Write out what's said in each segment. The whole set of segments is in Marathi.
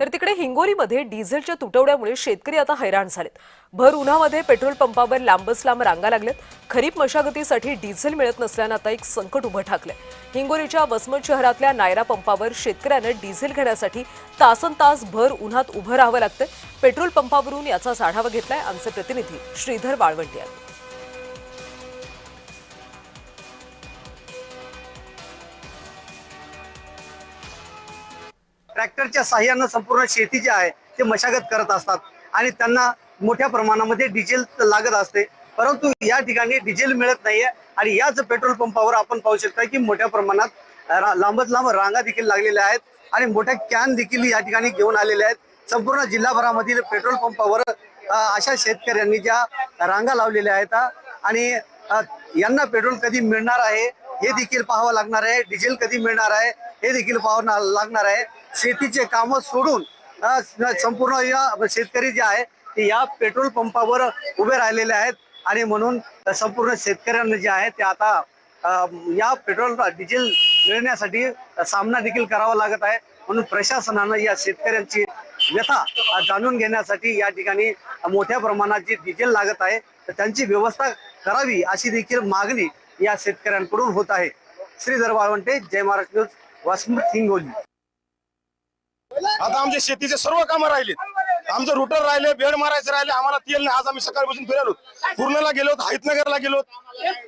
तर तिकडे हिंगोलीमध्ये डिझेलच्या तुटवड्यामुळे शेतकरी आता हैराण झालेत। भर उन्हामध्ये पेट्रोल पंपावर लांबच लांब रांगा लागल्यात। खरीप मशागतीसाठी डिझेल मिळत नसल्याने आता एक संकट उभं ठाकलंय। हिंगोलीच्या वसमत शहरातल्या नायरा पंपावर शेतकऱ्यांना डिझेल घेण्यासाठी तासनतास भर उन्हात उभं राहावं लागतंय। पेट्रोल पंपावरून याचा आढावा घेतलाय आमचे प्रतिनिधी श्रीधर वाळवंटी यांनी। ट्रॅक्टरच्या साहाय्याने संपूर्ण शेती जी आहे ते मशागत करत असतात आणि त्यांना मोठ्या प्रमाणामध्ये डिझेल लागत असते, परंतु या ठिकाणी डिझेल मिळत नाहीये आणि याच पेट्रोल पंपावर आपण पाहू शकता की मोठ्या प्रमाणात लांबच लांब रांगा देखील लागलेल्या आहेत आणि मोठ्या कॅन देखील या ठिकाणी घेऊन आलेले आहेत। संपूर्ण जिल्हाभरामधील पेट्रोल पंपावर अशा शेतकऱ्यांनी ज्या रांगा लावलेल्या आहेत आणि यांना पेट्रोल कधी मिळणार आहे हे देखील पाहावं लागणार आहे, डिझेल कधी मिळणार आहे हे देखील पाहावं लागणार आहे। शेतीचे काम सोडून संपूर्ण या शेतकरी जे आहे ते या पेट्रोल पंपावर उभे राहिलेले आहेत आणि म्हणून संपूर्ण शेतकऱ्यांना जे आहे ते आता या पेट्रोल डिझेल मिळण्यासाठी सामना देखील करावा लागत आहे। म्हणून प्रशासनानं या शेतकऱ्यांची व्यथा जाणून घेण्यासाठी या ठिकाणी मोठ्या प्रमाणात जे डिझेल लागत आहे तर त्यांची व्यवस्था करावी अशी देखील मागणी या शेतकऱ्यांकडून होत आहे। श्रीधर वाळवंटे, जय महाराष्ट्र न्यूज, वसमत, हिंगोली। आता आमच्या शेतीचे सर्व कामं राहिलेत, आमचं रुटर राहिले, बेड मारायचं राहिले, आम्हाला तेल नाही। आज आम्ही सकाळपासून फिरालो, पूर्णला गेलो, हायतनगरला गेलो,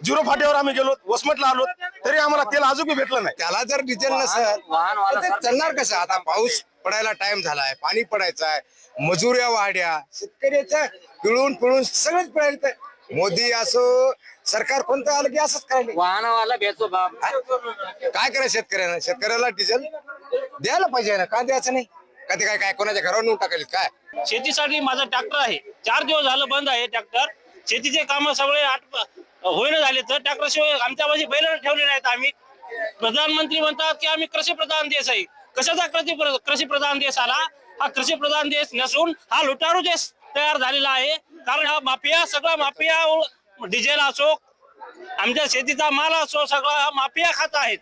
झिरो फाट्यावर आम्ही गेलो, वसमतला आलो, तरी आम्हाला तेल अजून भेटलं नाही। त्याला जर डिझेल नसेल तर चालणार कसं? आता पाऊस पडायला टाइम झालाय, पाणी पडायचं आहे, मजुऱ्या वाढ्या, शेतकऱ्याचं पिळून पिळून सगळंच पडायचं। मोदी असो सरकार कोणतं आलं की असंच करायला वाहनवाला बेचो बाप काय करायचं शेतकऱ्याला? शेतकऱ्याला डिझेल द्यायला पाहिजे ना, का द्यायचं नाही? कधी काय काय कोणाच्या घरावर नेऊन टाकायला काय? शेतीसाठी माझा ट्रॅक्टर आहे, 4 दिवस झालं बंद आहे ट्रॅक्टर। शेतीचे काम सगळे होईना झाले तर ट्रॅक्टर शिवाय आमच्या पाशी बैल ठेवले नाहीत आम्ही। प्रधानमंत्री म्हणतात की आम्ही कृषी प्रधान देश आहे। कशाचा कृषी प्रधान देश आला? हा कृषी प्रधान देश नसून हा लुटारू देश तयार झालेला आहे। कारण हा माफिया, सगळा माफिया, डिझेल असो, आमच्या शेतीचा माल असो, सगळा माफिया खात आहेत।